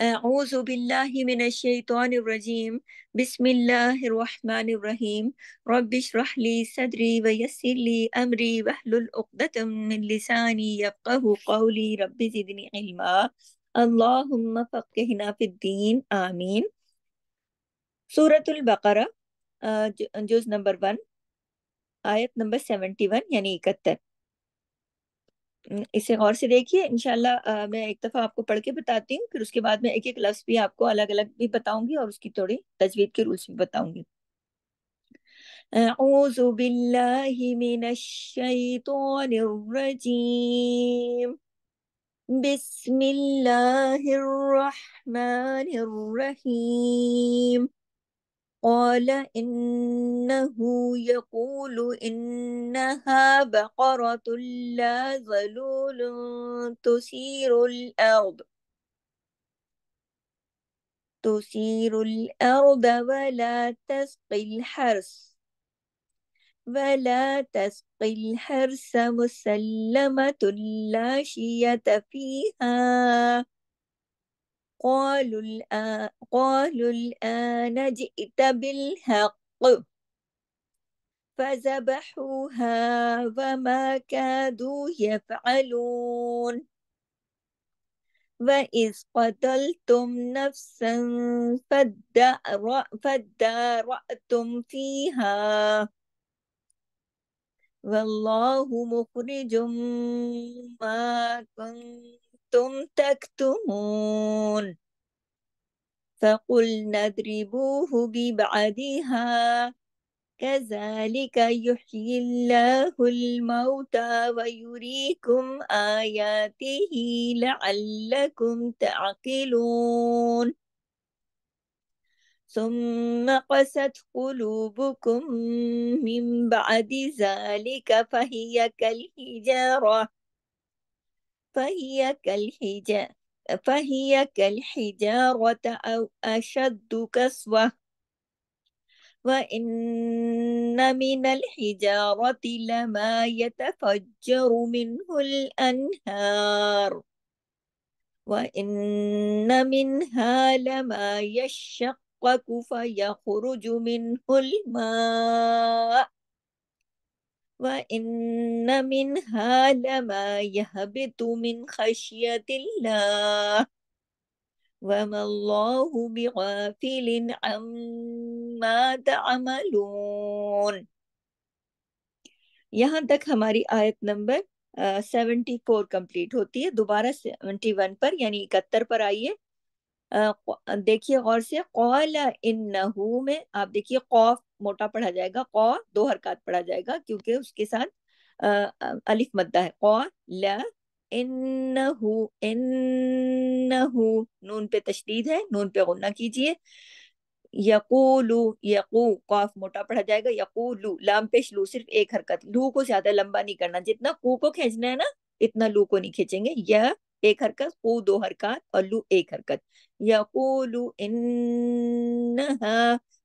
اعوذ باللہ من الشیطان الرجیم بسم اللہ الرحمن الرحیم رب اشرح لی صدری ویسر لی امری واحلل عقدۃ من لسانی یفقہوا قولی رب زدنی علما اللہم فقہنا فی الدین آمین۔ سورۃ البقرہ جز نمبر 1 آیت نمبر 71 یعنی 71۔ اسے غور سے دیکھیے، انشاءاللہ میں ایک دفعہ آپ کو پڑھ کے بتاتی ہوں، پھر اس کے بعد میں ایک ایک لفظ بھی آپ کو الگ الگ بھی بتاؤں گی اور اس کی تھوڑی تجوید کے رولز بھی بتاؤں گی۔ اعوذ باللہ من الشیطان الرجیم بسم اللہ الرحمن الرحیم قال إنه يقول إنها بقرة لا ذلول تثير الأرض ولا تسقي الحرث مسلمة لا شية فيها قالوا الآن جئت بالحق فذبحوها وما كادوا يفعلون وإذ قتلتم نفسا فادارأتم فيها والله مخرج ما كنتم تكتمون فقلنا اضربوه ببعضها كذلك يحيي الله الموتى ويريكم آياته لعلكم تعقلون ثم قست قلوبكم من بعد ذلك فهي كالحجارة أو أشد قسوة وإن من الحجارة لما يتفجر منه الأنهار وإن منها لما يشقق فيخرج منه الماء وإن منها لما يهبط من خشية الله وما الله بغافل عما تعملون۔ یہاں تک ہماری آیت نمبر 74 کمپلیٹ ہوتی ہے۔ دوبارہ 71 پر یعنی 71 پر آئیے، دیکھیے غور سے۔ قال انہو میں آپ دیکھیے قوف موٹا پڑھا جائے گا، قو 2 حرکات پڑھا جائے گا کیونکہ اس کے ساتھ الف مدہ ہے۔ قال انہو نون پہ تشدید ہے، نون پہ غنہ کیجئے۔ یقولو یقو قاف موٹا پڑھا جائے گا، یقولو لام پیش لو صرف ایک حرکت، لو کو زیادہ لمبا نہیں کرنا، جتنا کو کھینچنا ہے نا اتنا لو کو نہیں کھینچیں گے۔ یا ایک حرکت، کو 2 حرکات اور لو ایک حرکت۔ یقولو انہا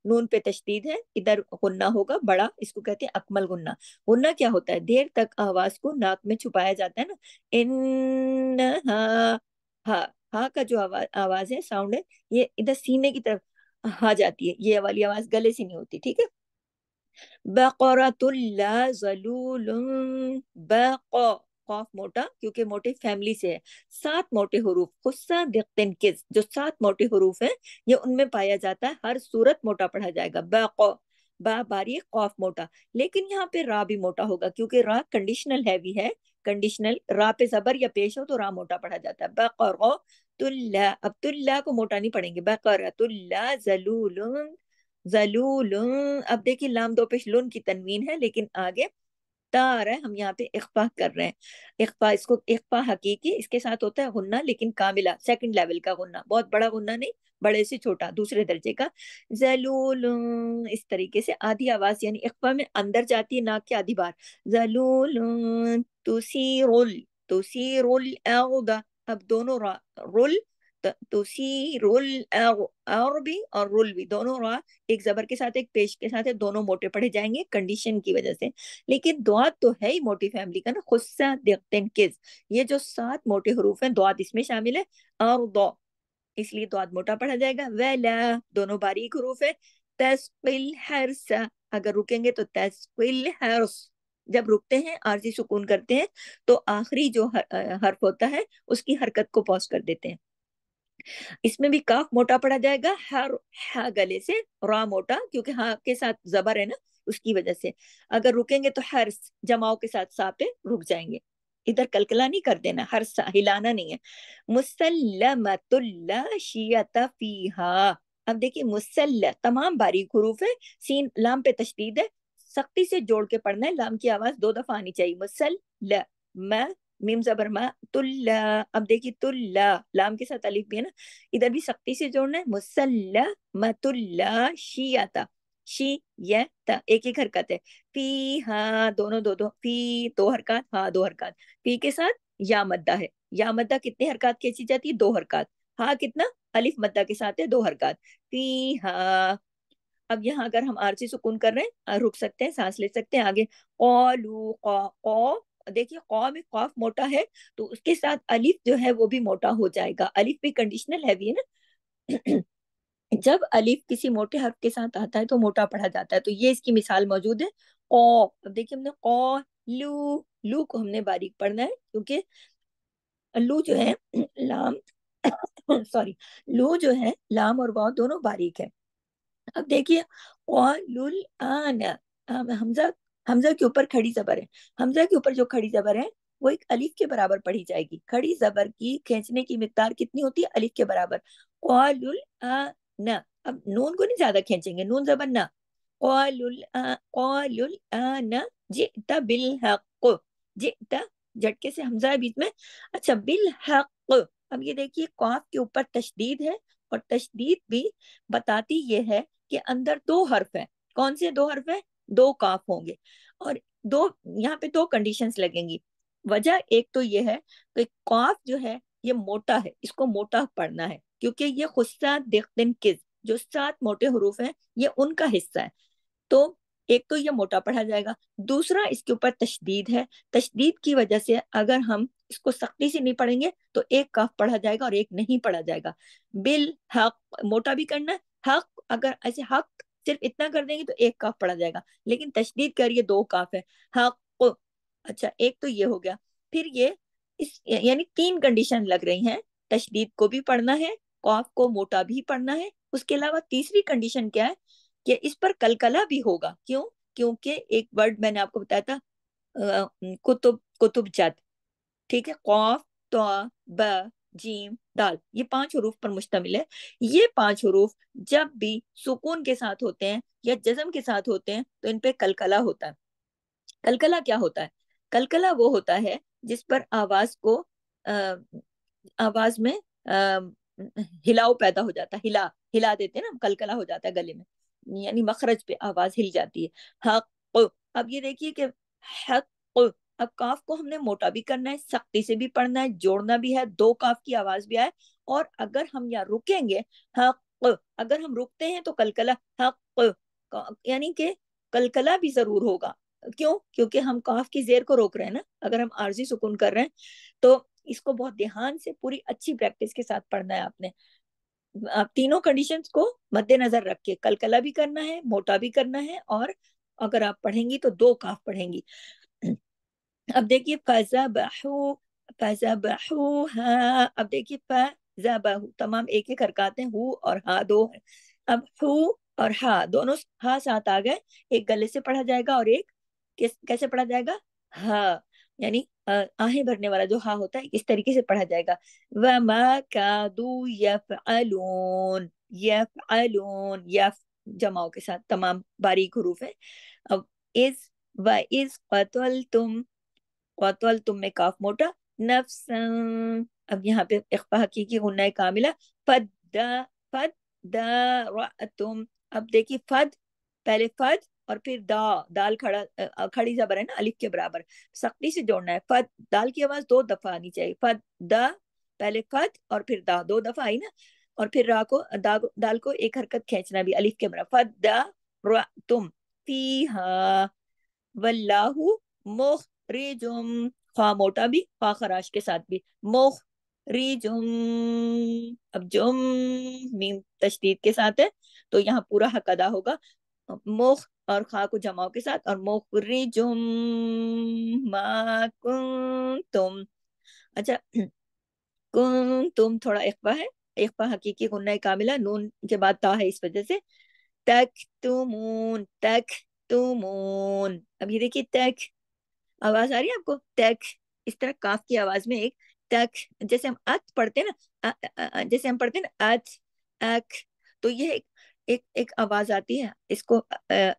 نون پہ تشدید ہے، ادھر غنہ ہوگا بڑا، اس کو کہتے ہیں اکمل غنہ۔ غنہ کیا ہوتا ہے؟ دیر تک آواز کو ناک میں چھپایا جاتا ہے نا۔ انہا ہا، ہا کا جو آواز ہے، ساؤنڈ ہے، یہ ادھر سینے کی طرف ہا جاتی ہے، یہ والی آواز گلے سے نہیں ہوتی، ٹھیک ہے۔ بقرۃ لا ذلول، قاف موٹا کیونکہ موٹے فیملی سے ہے، 7 موٹے حروف، خصہ دقتن کز جو 7 موٹے حروف ہیں یہ ان میں پایا جاتا ہے، ہر صورت موٹا پڑھا جائے گا۔ با باریک، قاف موٹا، لیکن یہاں پہ را بھی موٹا ہوگا کیونکہ را کنڈیشنل ہیوی ہے، کنڈیشنل را پہ زبر یا پیش ہو تو را موٹا پڑھا جاتا ہے۔ بقرۃ اللہ، اب تلا کو موٹا نہیں پڑھیں گے، بقرۃ اللہ ذلول، ذلول، اب دیکھیے لام 2 پیش لن کی تنوین ہے لیکن آگے تا آ رہا ہے، ہم یہاں پہ اخفا کر رہے ہیں۔ اخفا، اس کو اخفا حقیقی، اس کے ساتھ ہوتا ہے غنہ لیکن کاملہ، سیکنڈ لیول کا غنہ، بہت بڑا غنہ نہیں، بڑے سے چھوٹا، دوسرے درجے کا۔ ذلول، اس طریقے سے آدھی آواز یعنی اخفا میں اندر جاتی ہے ناک کے آدھی بار۔ ذلول تثیر الارض، اب دونوں را، رول تثیر الارض بھی اور رول بھی، دونوں را ایک زبر کے ساتھ ایک پیش کے ساتھ ہے، دونوں موٹے پڑھے جائیں گے کنڈیشن کی وجہ سے، لیکن دعات تو ہے ہی موٹی فیملی کا نا، خصہ دقتن کز، یہ جو 7 موٹے حروف ہیں دعات اس میں شامل ہے، اور دو اس لیے داد موٹا پڑھا جائے گا. ولا دونوں باریک حروف ہے. تسقل حرس اگر رکیں گے تو تسقل حرس. جب رکتے ہیں عارضی سکون کرتے ہیں تو آخری جو حرف ہوتا ہے اس کی حرکت کو پوز کر دیتے ہیں. اس میں بھی کاف موٹا پڑا جائے گا ہر ہا گلے سے, را موٹا کیونکہ ہاں کے ساتھ زبر ہے نا اس کی وجہ سے. اگر رکیں گے تو ہرس جماؤ کے ساتھ سا پہ رک جائیں گے. ادھر کلکلا نہیں کر دینا, ہر سا ہلانا نہیں ہے. مسلمۃ لا شیۃ فیہا. اب دیکھیے تمام باریک حروف ہے, سین لام پہ تشدید ہے, سختی سے جوڑ کے پڑھنا ہے. لام کی آواز 2 دفعہ آنی چاہیے. میم زبر ما تلا. اب دیکھیے تلا لام کے ساتھ الف بھی ہے نا, ادھر بھی سختی سے جوڑنا ہے. مسلمۃ لا شیۃ شیۃ ایک ایک حرکت ہے. فی ہاں دونوں دو دو, فی 2 حرکات, ہاں 2 حرکات. فی کے ساتھ یا مدہ ہے, یا مدہ کتنے حرکات کھینچی جاتی ہے 2 حرکات. ہاں کتنا الف مدہ کے ساتھ ہے 2 حرکات. فی ہاں. اب یہاں اگر ہم عارضی سکون کر رہے ہیں رک سکتے ہیں, سانس لے سکتے ہیں. آگے قالو قا, دیکھیے قا میں قاف موٹا ہے تو اس کے ساتھ الف جو ہے وہ بھی موٹا ہو جائے گا. الف بھی کنڈیشنل ہے بھی نا. جب الف کسی موٹے حرف کے ساتھ آتا ہے تو موٹا پڑھا جاتا ہے, تو یہ اس کی مثال موجود ہے. قا, اب دیکھیے ہم نے قا لو کو ہم نے باریک پڑھنا ہے کیونکہ لو جو ہے لام سوری لو جو ہے لام اور واو دونوں باریک ہے. اب دیکھیے حمزہ, حمزہ کے اوپر کھڑی زبر ہے. حمزہ کے اوپر جو کھڑی زبر ہے وہ ایک الف کے برابر پڑھی جائے گی. کھڑی زبر کی کھینچنے کی مقدار کتنی ہوتی ہے الف کے برابر. اب نون کو نہیں زیادہ کھینچیں گے, نون زبر نہ. جئت بالحق, جئت جھٹکے سے حمزہ ہے بیچ میں. اچھا بالحق. اب یہ دیکھیے قاف کے اوپر تشدید ہے, اور تشدید بھی بتاتی یہ ہے کہ اندر 2 حرف ہیں. کون سے 2 حرف ہیں؟ 2 کاف ہوں گے, اور یہاں پہ 2 کنڈیشنز لگیں گی. وجہ ایک تو یہ ہے کہ قاف جو ہے یہ موٹا ہے, اس کو موٹا پڑھنا ہے کیونکہ یہ خصہ دقن کز جو 7 موٹے حروف ہیں یہ ان کا حصہ ہے. تو ایک تو یہ موٹا پڑھا جائے گا. دوسرا اس کے اوپر تشدید ہے, تشدید کی وجہ سے اگر ہم اس کو سختی سے نہیں پڑھیں گے تو ایک کاف پڑھا جائے گا اور ایک نہیں پڑھا جائے گا. بالحق موٹا بھی کرنا ہے, حق اگر ایسے حق صرف اتنا کر دیں گے تو ایک کاف پڑھا جائے گا, لیکن تشدید کریے 2 کاف ہے حق. اچھا ایک تو یہ ہو گیا. پھر یہ یعنی 3 کنڈیشن لگ رہی ہیں. تشدید کو بھی پڑھنا ہے, قاف کو موٹا بھی پڑھنا ہے, اس کے علاوہ تیسری کنڈیشن کیا ہے کہ اس پر کلکلا بھی ہوگا. کیوں؟ کیونکہ ایک ورڈ میں نے آپ کو بتایا تھا کتب جد, ٹھیک ہے, قاف تو ب جیم دال, یہ 5 حروف پر مشتمل ہے. یہ 5 حروف جب بھی سکون کے ساتھ ہوتے ہیں یا جزم کے ساتھ ہوتے ہیں تو ان پہ کلکلا ہوتا ہے. کلکلا کیا ہوتا ہے؟ کلکلا وہ ہوتا ہے جس پر آواز کو آواز میں ہلاؤ پیدا ہو جاتا ہے, ہلا دیتے ہیں نا, کلکلا ہو جاتا ہے گلے میں, یعنی مخرج پہ آواز ہل جاتی ہے. حق. اب یہ دیکھیے کہ حق, اب کاف کو ہم نے موٹا بھی کرنا ہے, سختی سے بھی پڑھنا ہے, جوڑنا بھی ہے, 2 کاف کی آواز بھی آئے. اور اگر ہم یہاں رکیں گے حق, اگر ہم رکتے ہیں تو کلکلا حق, یعنی کہ کلکلا بھی ضرور ہوگا. کیوں؟ کیونکہ ہم کاف کی زیر کو روک رہے ہیں نا. اگر ہم عارضی سکون کر رہے ہیں تو اس کو بہت دھیان سے پوری اچھی پریکٹس کے ساتھ پڑھنا ہے آپ نے. آپ تینوں کنڈیشنز کو مد نظر رکھ کے کلکلا بھی کرنا ہے, موٹا بھی کرنا ہے, اور اگر آپ پڑھیں گی تو 2 کاف پڑھیں گی. اب دیکھیے فَذَبَحُوا فَذَبَحُوهَا, اب دیکھیے فَذَبَحُوا تمام ایک ایک حرکات ہیں, ہو اور ہا 2 ہیں. اب ہو اور ہا دونوں ہا ساتھ آ گئے, ایک گلے سے پڑھا جائے گا اور ایک کیسے پڑھا جائے گا ہا, یعنی آہیں بھرنے والا جو ہا ہوتا ہے اس طریقے سے پڑھا جائے گا. وَمَا كَادُوا يَفْعَلُونَ يَفْعَلُونَ یف جماؤ کے ساتھ تمام باریک حروف ہیں. اب وَإِذْ قَتَلْتُمْ, قتلتم میں کاف موٹا, نفساً, اب یہاں پہ اخفا حقیقی غنہ کاملہ, فَدَّارَأْتُمْ. اب دیکھیے فد, پہلے فد اور پھر دال کھڑی زبر ہے نا الف کے برابر, سختی سے جوڑنا ہے. فد دال کی آواز 2 دفعہ آنی چاہیے. فد دا, پہلے فد اور پھر دا 2 دفعہ آئی نا, اور پھر را کو دال کو ایک حرکت کھینچنا بھی الف کے برابر. فَدَّارَأْتُمْ فِيهَا واللہ مخرجم, خواہ موٹا بھی خواہ خراش کے ساتھ بھی, रिजुम, अब जुम मीम तशदीद के साथ है तो यहाँ पूरा हक अदा होगा, मुख और खा को जमाओ के साथ, और मुखरिजुम मा कुंतुम। अच्छा, कुंतुम थोड़ा इख्फा है, इख्फा हकीकी गुन्ना कामिला, नून के बाद ता है इस वजह से। तक तुमून, अब ये देखिए तक, आवाज आ रही है आपको, तक, इस तरह काफ की आवाज में एक तक, जैसे हम अत पढ़ते हैं ना, जैसे हम पढ़ते हैं ना अत, अक, तो ये एक आवाज आती है इसको,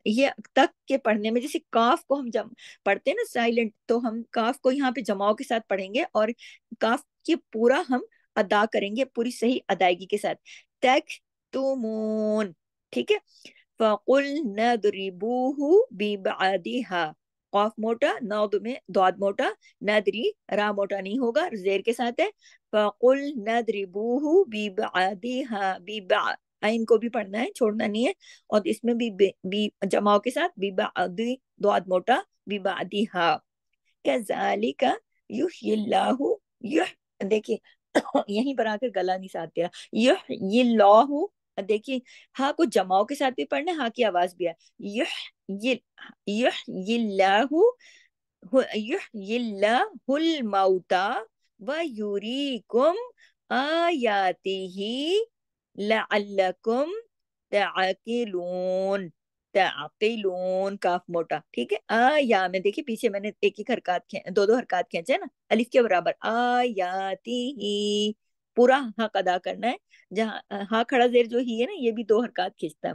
ये तक के पढ़ने में, जैसे काफ को हम जब पढ़ते हैं ना साइलेंट, तो हम काफ को यहाँ पे जमाओं के साथ पढ़ेंगे और काफ की पूरा हम अदा करेंगे पूरी सही अदायगी के साथ, तक तुमून, ठीक है। फकुल नदरिबूहु बिबादिहा, कॉफ मोटा, नौद में द्वाद मोटा, नदरी रा मोटा नहीं होगा, जेर के साथ है। फकुल नदरिबूहु बिबादिहा, बिबा, आइन को भी पढ़ना है, छोड़ना नहीं है, और इसमें भी बी जमाओ के साथ, बिबादी द्वाद मोटा, बिबादिहा। कज़ालिका युह्यिल्लाहु, युह, देखिए यहीं पर आकर गला नहीं साध तेरा, युह्यिल्लाहु, देखिए हाँ को जमाओ के साथ भी पढ़ना है, हाँ की आवाज भी है, युह ये, युह्यिल्लाहु, युह्यिल्लाहुल मौता व युरीकुम आयातिही लअल्लकुम ताकिलून, ताकिलून काफ मोटा, ठीक है। या में देखिए पीछे मैंने एक एक हरकत दो दो हरकत खींचे ना, अलिफ के बराबर, आयाती ही, पूरा हक अदा करना है, जहाँ हाँ खड़ा जेर जो ही है ना, ये भी दो हरकत खींचता है।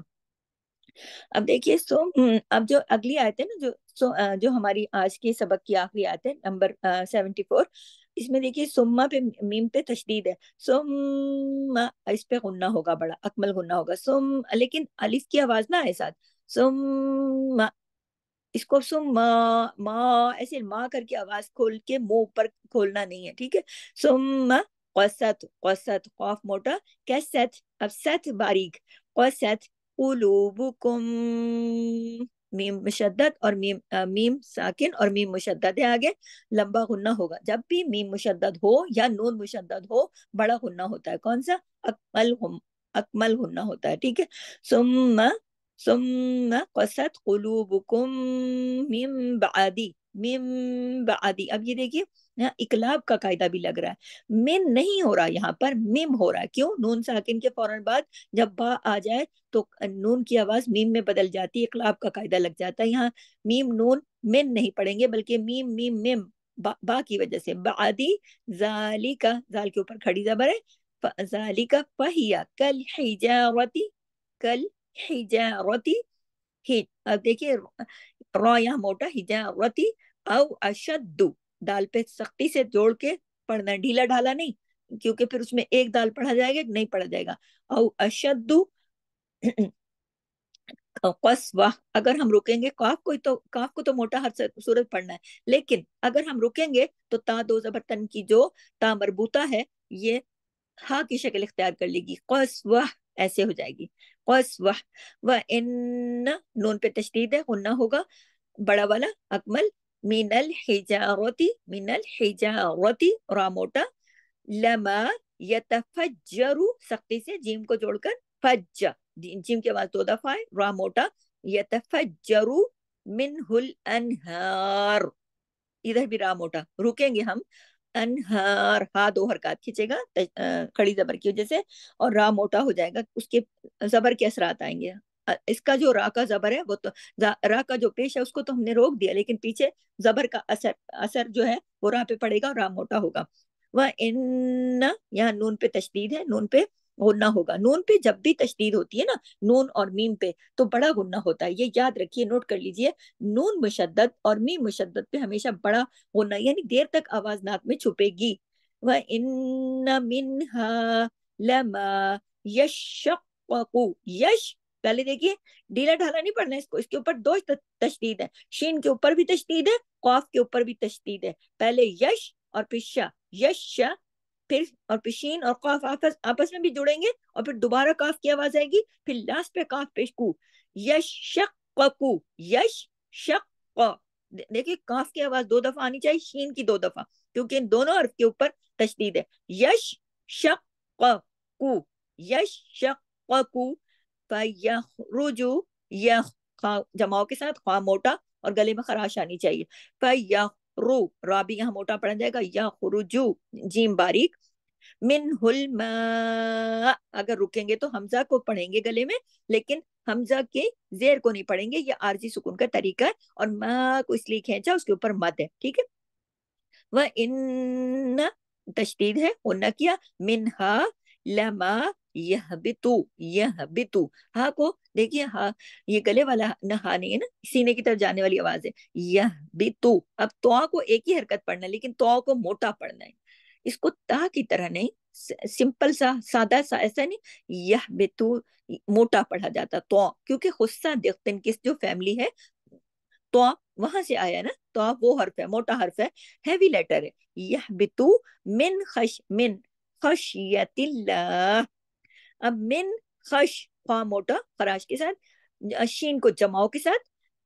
अब देखिए अब जो अगली आयत है ना, जो हमारी आज के सबक की आखिरी आयत है नंबर 74, इसमें देखिए सुम्मा पे मीम पे तशदीद है, सुम्मा इस पे गुन्ना होगा, बड़ा अकमल गुन्ना होगा, लेकिन अलिफ की आवाज ना आए साथ, सुम्मा, इसको सुम्मा, माँ ऐसे माँ करके आवाज खोल के मुंह ऊपर खोलना नहीं है, ठीक है। सुम्मा क़सत, क़सत कॉफ मोटा, कैसत, अब सत बारीक, क़सत कुलूबुकुम, मीम मुशद्दद और मीम साकिन और मीम मुशद्दद है आगे, लंबा गुन्ना होगा, जब भी मीम मुशद्दद हो या नून मुशद्दद हो बड़ा गुन्ना होता है, कौन सा, अकमल गुन्ना होता है, ठीक है। सुम्मा, सुम्मा क़सत कुलूबुकुम मिन बादी, मिन बादी, अब ये देखिए यहाँ इकलाब का कायदा भी लग रहा है, मिन नहीं हो रहा, यहाँ पर मिम हो रहा है, क्यों, नून साकिन के फौरन बाद जब बा आ जाए तो नून की आवाज मीम में बदल जाती है, इकलाब का कायदा लग जाता है, यहाँ मीम नून मिन नहीं पढ़ेंगे बल्कि मीम मीम मिम, बा की वजह से, बादी, जालिका, जाल के ऊपर खड़ी जबर है, जालिका फहिया कल हिजारती, कल हिजारती, ही, अब देखिए रॉ यहाँ मोटा, हिजारती, औ अशद्दु, दाल पे सख्ती से जोड़ के पढ़ना, ढीला ढाला नहीं, क्योंकि फिर उसमें एक दाल पढ़ा जाएगा नहीं पढ़ा जाएगा, औ अशद्दु कस्वा, अगर हम रुकेंगे काफ को तो मोटा हर सूरत पढ़ना है, लेकिन अगर हम रुकेंगे तो ता दो जबर तन की जो ता मरबूता है, ये हा की शक्ल इख्तियार कर लेगी, कस्वा ऐसे हो जाएगी, कस्वा, व इन, नून पे तशदीद है, गुन्ना होगा, बड़ा वाला अकमल, मिनल हिजारती रा मोटा, लमा यतफज्जरु, सख्ती से जीम को जोड़कर, फज्ज, जीम के बाद दो दफा है, रा मोटा, यतफज्जरु मिनहुल अनहार, इधर भी रा मोटा, रुकेंगे हम, अनहार, हा दो हरकत खींचेगा खड़ी जबर की वजह से, और रा मोटा हो जाएगा, उसके जबर के असरात आएंगे, इसका जो रा का जबर है वो तो, रा का जो पेश है उसको तो हमने रोक दिया, लेकिन पीछे जबर का असर असर जो है वो रा पे पड़ेगा और रा मोटा होगा, वह इन, यहाँ नून पे तशदीद है, नून पे गुन्ना होगा, नून पे जब भी तशदीद होती है ना, नून और मीम पे, तो बड़ा गुन्ना होता है, ये याद रखिए, नोट कर लीजिए, नून मुशद्दद और मीम मुशद्दद पे हमेशा बड़ा गुन्ना, यानी देर तक आवाज नाक में छुपेगी, वह इन मिनहा लमा यशक्कु, यश, पहले देखिए ढीला ढाला नहीं पढ़ना इसको, इसके ऊपर दो तशदीद है, शीन के ऊपर भी तशदीद है, कॉफ के ऊपर भी तशदीद है, पहले यश और फिर शा, यश, फिर और पिशीन और काफ आपस आपस में भी जुड़ेंगे, और फिर दोबारा काफ की आवाज आएगी, फिर लास्ट पे काफ पेश कू, यशक्कु, यश शक, देखिए काफ की आवाज दो दफा आनी चाहिए, शीन की दो दफा, क्योंकि इन दोनों हर्फ के ऊपर तशदीद है, यश शक्कू, यश शक्कू, फयखरुजु, यह जमाओं के साथ खा मोटा और गले में खराश आनी चाहिए, फयखरु, रा भी यहाँ मोटा पड़ जाएगा, यखरुजु, जीम बारीक, मिनहुल मा, अगर रुकेंगे तो हमजा को पढ़ेंगे गले में, लेकिन हमजा के जेर को नहीं पढ़ेंगे, ये आरजी सुकून का तरीका है, और मा को इसलिए खींचा उसके ऊपर मद है, ठीक है। वह इन, तशदीद है, उन्ना किया, मिनहा लमा यहबितु, यहबितु, हा को देखिए, हा ये गले वाला ना, हा नहीं है ना, सीने की तरफ जाने वाली आवाज है, यहबितु। अब तो को एक ही हरकत पढ़ना है, लेकिन तो को मोटा पढ़ना है, इसको ता की तरह नहीं, सिंपल सा सादा सा ऐसा नहीं, यह बेतु मोटा पढ़ा जाता, तो क्योंकि खुस्सा दिक्तिन किस जो फैमिली है, तो वहां से आया ना, तो वो हर्फ है, मोटा हर्फ है, हैवी लेटर है, यह बेतु मिन खश, मिन खशियतिल्लाह। अब मिन खश, ख्वा मोटा खराश के साथ, शीन को जमाओ के साथ,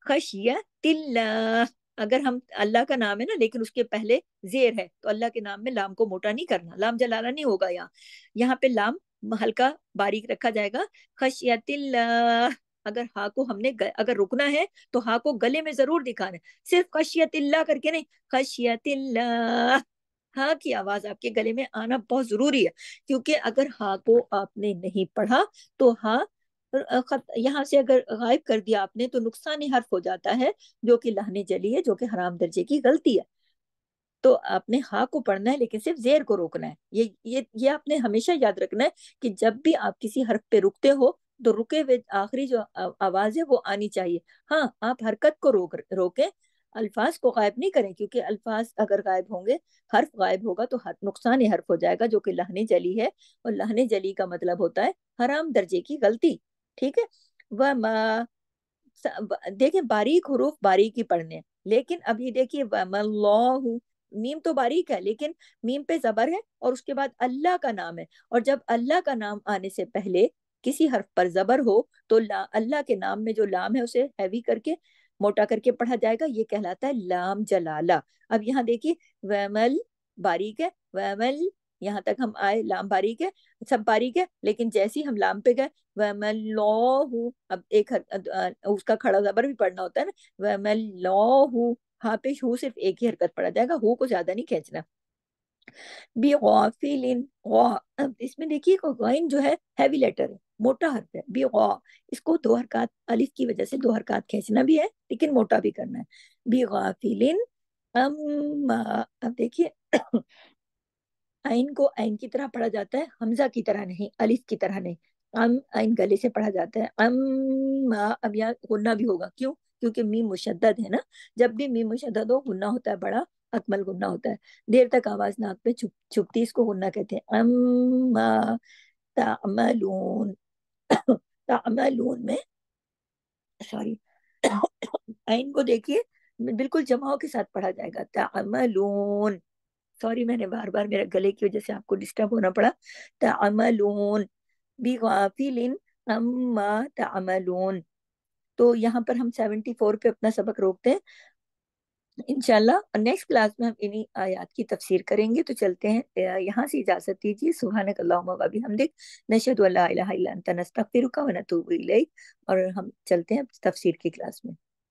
खशियतिल्लाह। अगर हम, अल्लाह का नाम है ना, लेकिन उसके पहले जेर है, तो अल्लाह के नाम में लाम को मोटा नहीं करना, लाम जलाला नहीं होगा, यहाँ यहाँ पे लाम हल्का बारीक रखा जाएगा, खशियतिल्लाह। अगर हा को हमने अगर रुकना है तो हा को गले में जरूर दिखाना है, सिर्फ खशियतिल्लाह करके नहीं, खशियतिल्लाह, हा की आवाज आपके गले में आना बहुत जरूरी है, क्योंकि अगर हा को आपने नहीं पढ़ा तो हा यहाँ से अगर गायब कर दिया आपने तो नुकसान हर्फ हो जाता है, जो कि लहने जली है, जो कि हराम दर्जे की गलती है। तो आपने हा को पढ़ना है, लेकिन सिर्फ जेर को रोकना है, ये आपने हमेशा याद रखना है कि जब भी आप किसी हर्फ पे रुकते हो तो रुके हुए आखिरी जो आवाज है वो आनी चाहिए। हाँ, आप हरकत को रोकें, अल्फाज को गायब नहीं करें, क्योंकि अल्फाज अगर गायब होंगे, हर्फ गायब होगा तो नुकसान हर्फ हो जाएगा, जो कि लहने जली है, और लहने जली का मतलब होता है हराम दर्जे की गलती, ठीक है। वह देखिए, बारीक हुरूफ बारीक ही पढ़ने हैं, लेकिन अभी देखिए, वमल्लाहु, मीम तो बारीक है, लेकिन मीम पे जबर है और उसके बाद अल्लाह का नाम है, और जब अल्लाह का नाम आने से पहले किसी हर्फ पर जबर हो तो अल्लाह के नाम में जो लाम है उसे हैवी करके, मोटा करके पढ़ा जाएगा, ये कहलाता है लाम जलाला। अब यहाँ देखिए, वमल बारीक है, वमल, यहाँ तक हम आए, लाम बारीक है, सब बारीक है, लेकिन जैसे ही हम लाम पे गए, वमल्लाहु, अब एक उसका खड़ा जबर भी पढ़ना होता है ना, वमल्लाहु, हाँ पे हु सिर्फ एक ही हरकत पड़ा जाएगा, हु को ज्यादा नहीं खींचना। बी गौफिलिन, गौ, अब इसमें देखिए गौइन जो है हैवी लेटर है, मोटा हर्फ है, बी गौ, इसको दो हरकत, अलिफ की वजह से दो हरकत खींचना भी है, लेकिन मोटा भी करना है, बी गौफिलिन अम्मा। अब देखिए, आइन को आइन की तरह पढ़ा जाता है, हमजा की तरह नहीं, अलिफ की तरह नहीं, आइन गले से पढ़ा जाता है, अम्मा। अब यहाँ गुन्ना भी होगा, क्यों? क्योंकि मीम मुशद्दद है ना, जब भी मीम मुशद्दद हो गुन्ना होता है, बड़ा अकमल गुन्ना होता है, देर तक आवाज नाक पे छुपती, इसको गुन्ना कहते हैं। अम्मा तामलून, तामलून में, सॉरी, आइन को देखिए, बिल्कुल जमाओं के साथ पढ़ा जाएगा, तामलून, सॉरी, मैंने बार बार मेरे गले की वजह से आपको डिस्टर्ब होना पड़ा, तामलून, बिगाफिलिन अम्मा तामलून। तो यहाँ पर हम 74 पे अपना सबक रोकते हैं इंशाल्लाह, और नेक्स्ट क्लास में हम इन्हीं आयात की तफसीर करेंगे। तो चलते हैं, यहाँ से इजाजत दीजिए, सुब्हानक अल्लाहुम्मा व बिहम्दिक, नशहदु अल्ला इलाहा इल्ला अंता नस्तगफिरुका व नतूबु इलैक, और हम चलते हैं तफसीर की क्लास में।